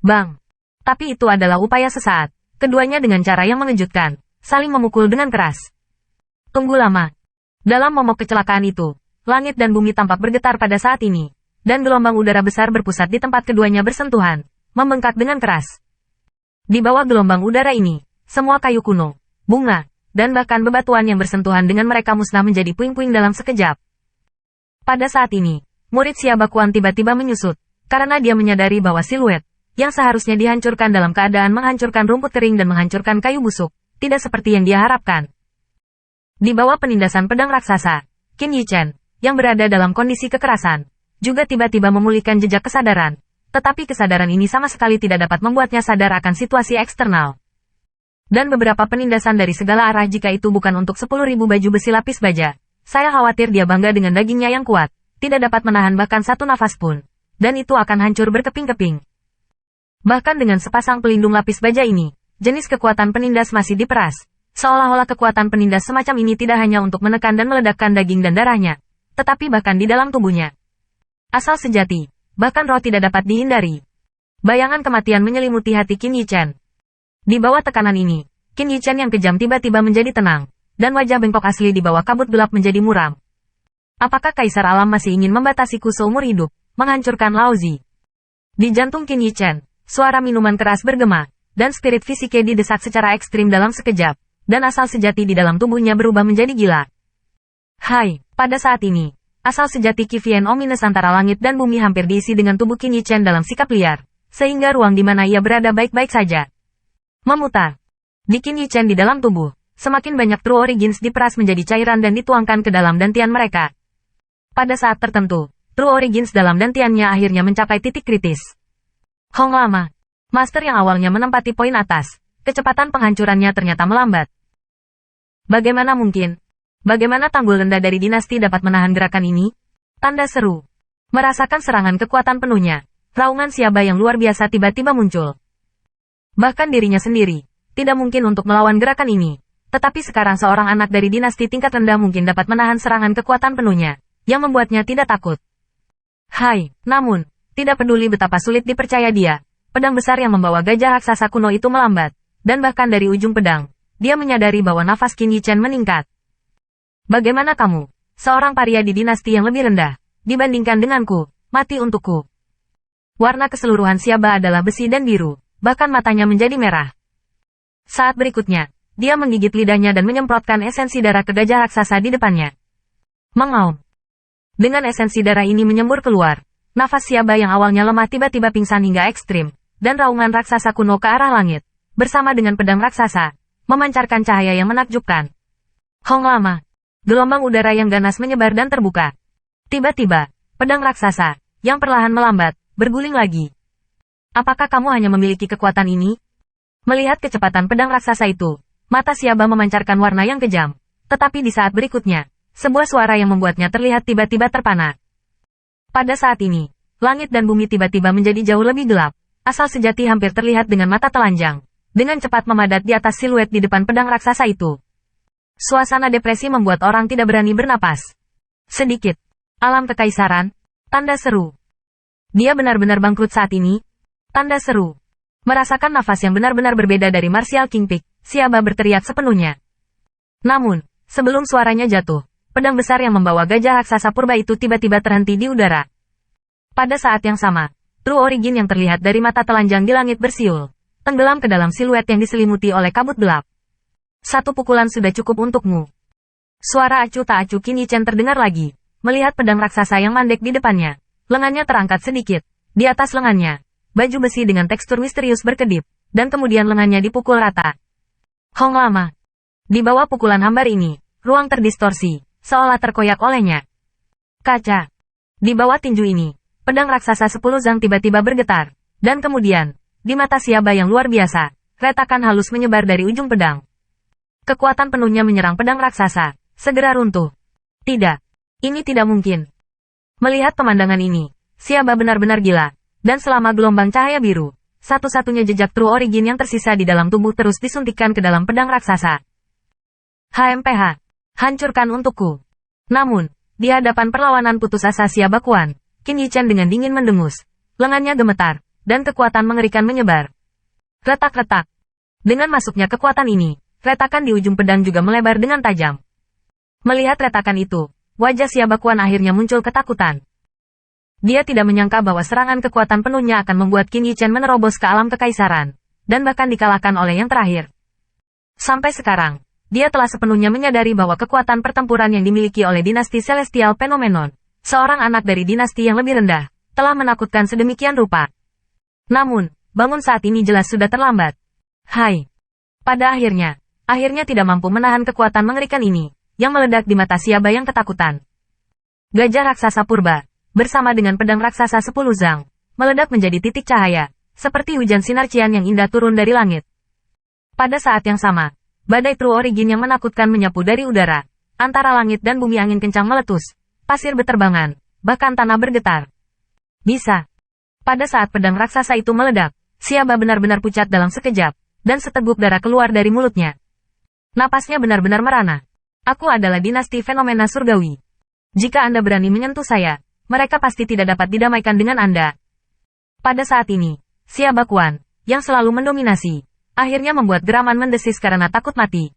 Bang! Tapi itu adalah upaya sesaat. Keduanya dengan cara yang mengejutkan, saling memukul dengan keras. Tunggu lama. Dalam momok kecelakaan itu, langit dan bumi tampak bergetar pada saat ini, dan gelombang udara besar berpusat di tempat keduanya bersentuhan, membengkak dengan keras. Di bawah gelombang udara ini, semua kayu kuno, bunga, dan bahkan bebatuan yang bersentuhan dengan mereka musnah menjadi puing-puing dalam sekejap. Pada saat ini, murid Xiaobakuan tiba-tiba menyusut, karena dia menyadari bahwa siluet, yang seharusnya dihancurkan dalam keadaan menghancurkan rumput kering dan menghancurkan kayu busuk, tidak seperti yang dia harapkan. Di bawah penindasan pedang raksasa, Qin Yichen, yang berada dalam kondisi kekerasan, juga tiba-tiba memulihkan jejak kesadaran, tetapi kesadaran ini sama sekali tidak dapat membuatnya sadar akan situasi eksternal. Dan beberapa penindasan dari segala arah jika itu bukan untuk 10.000 baju besi lapis baja, saya khawatir dia bangga dengan dagingnya yang kuat, tidak dapat menahan bahkan satu nafas pun, dan itu akan hancur berkeping-keping. Bahkan dengan sepasang pelindung lapis baja ini, jenis kekuatan penindas masih diperas, seolah-olah kekuatan penindas semacam ini tidak hanya untuk menekan dan meledakkan daging dan darahnya, tetapi bahkan di dalam tubuhnya. Asal sejati, bahkan roh tidak dapat dihindari. Bayangan kematian menyelimuti hati Qin Yichen. Di bawah tekanan ini, Qin Yichen yang kejam tiba-tiba menjadi tenang, dan wajah bengkok asli di bawah kabut gelap menjadi muram. Apakah Kaisar Alam masih ingin membatasiku seumur hidup, menghancurkan Laozi? Di jantung Qin Yichen, suara minuman keras bergema, dan spirit fisiknya didesak secara ekstrim dalam sekejap, dan asal sejati di dalam tubuhnya berubah menjadi gila. Hai, pada saat ini, asal sejati Qian ominous antara langit dan bumi hampir diisi dengan tubuh Qin Yichen dalam sikap liar, sehingga ruang di mana ia berada baik-baik saja. Memutar. Di Qin Yichen di dalam tubuh, semakin banyak True Origins diperas menjadi cairan dan dituangkan ke dalam dantian mereka. Pada saat tertentu, True Origins dalam dantiannya akhirnya mencapai titik kritis. Hong Lama, master yang awalnya menempati poin atas, kecepatan penghancurannya ternyata melambat. Bagaimana mungkin? Bagaimana tanggul rendah dari dinasti dapat menahan gerakan ini? Tanda seru. Merasakan serangan kekuatan penuhnya, raungan Xiaba yang luar biasa tiba-tiba muncul. Bahkan dirinya sendiri, tidak mungkin untuk melawan gerakan ini, tetapi sekarang seorang anak dari dinasti tingkat rendah mungkin dapat menahan serangan kekuatan penuhnya, yang membuatnya tidak takut. Hai, namun, tidak peduli betapa sulit dipercaya dia, pedang besar yang membawa gajah raksasa kuno itu melambat, dan bahkan dari ujung pedang, dia menyadari bahwa nafas Qin Yichen meningkat. Bagaimana kamu, seorang paria di dinasti yang lebih rendah, dibandingkan denganku, mati untukku? Warna keseluruhan Xiaba adalah besi dan biru, bahkan matanya menjadi merah. Saat berikutnya, dia menggigit lidahnya dan menyemprotkan esensi darah ke gajah raksasa di depannya. Mengaum. Dengan esensi darah ini menyembur keluar, nafas Xiaba yang awalnya lemah tiba-tiba pingsan hingga ekstrim, dan raungan raksasa kuno ke arah langit, bersama dengan pedang raksasa, memancarkan cahaya yang menakjubkan. Hong Lama. Gelombang udara yang ganas menyebar dan terbuka. Tiba-tiba, pedang raksasa, yang perlahan melambat, berguling lagi. Apakah kamu hanya memiliki kekuatan ini? Melihat kecepatan pedang raksasa itu, mata Xiaba memancarkan warna yang kejam. Tetapi di saat berikutnya, sebuah suara yang membuatnya terlihat tiba-tiba terpana. Pada saat ini, langit dan bumi tiba-tiba menjadi jauh lebih gelap. Asal sejati hampir terlihat dengan mata telanjang, dengan cepat memadat di atas siluet di depan pedang raksasa itu. Suasana depresi membuat orang tidak berani bernapas. Sedikit. Alam kekaisaran. Tanda seru. Dia benar-benar bangkrut saat ini. Tanda seru. Merasakan nafas yang benar-benar berbeda dari Martial King Peak, Xiaba berteriak sepenuhnya. Namun, sebelum suaranya jatuh, pedang besar yang membawa gajah raksasa purba itu tiba-tiba terhenti di udara. Pada saat yang sama, True Origin yang terlihat dari mata telanjang di langit bersiul, tenggelam ke dalam siluet yang diselimuti oleh kabut gelap. Satu pukulan sudah cukup untukmu. Suara acuh tak acuh Qin Yichen terdengar lagi, melihat pedang raksasa yang mandek di depannya. Lengannya terangkat sedikit. Di atas lengannya, baju besi dengan tekstur misterius berkedip, dan kemudian lengannya dipukul rata. Hong Lama. Di bawah pukulan hambar ini, ruang terdistorsi, seolah terkoyak olehnya. Kaca. Di bawah tinju ini, pedang raksasa 10 zang tiba-tiba bergetar, dan kemudian, di mata Xiaba yang luar biasa, retakan halus menyebar dari ujung pedang. Kekuatan penuhnya menyerang pedang raksasa, segera runtuh. Tidak. Ini tidak mungkin. Melihat pemandangan ini, Xiaba benar-benar gila, dan selama gelombang cahaya biru, satu-satunya jejak True Origin yang tersisa di dalam tubuh terus disuntikkan ke dalam pedang raksasa. HMPH. Hancurkan untukku. Namun, di hadapan perlawanan putus asa Xiaobakuan, Qin Yichen dengan dingin mendengus. Lengannya gemetar, dan kekuatan mengerikan menyebar. Retak-retak. Dengan masuknya kekuatan ini, retakan di ujung pedang juga melebar dengan tajam. Melihat retakan itu, wajah Xia Bakuan akhirnya muncul ketakutan. Dia tidak menyangka bahwa serangan kekuatan penuhnya akan membuat Qin Yichen menerobos ke alam kekaisaran, dan bahkan dikalahkan oleh yang terakhir. Sampai sekarang, dia telah sepenuhnya menyadari bahwa kekuatan pertempuran yang dimiliki oleh dinasti Celestial Phenomenon, seorang anak dari dinasti yang lebih rendah, telah menakutkan sedemikian rupa. Namun, bangun saat ini jelas sudah terlambat. Hai. Pada akhirnya tidak mampu menahan kekuatan mengerikan ini, yang meledak di mata Xiaba yang ketakutan. Gajah raksasa purba, bersama dengan pedang raksasa 10 zang, meledak menjadi titik cahaya, seperti hujan sinar cian yang indah turun dari langit. Pada saat yang sama, badai True Origin yang menakutkan menyapu dari udara, antara langit dan bumi angin kencang meletus, pasir beterbangan, bahkan tanah bergetar. Bisa. Pada saat pedang raksasa itu meledak, Xiaba benar-benar pucat dalam sekejap, dan seteguk darah keluar dari mulutnya. Napasnya benar-benar merana. Aku adalah dinasti fenomena surgawi. Jika Anda berani menyentuh saya, mereka pasti tidak dapat didamaikan dengan Anda. Pada saat ini, Xia Bakuan, yang selalu mendominasi, akhirnya membuat Geraman mendesis karena takut mati.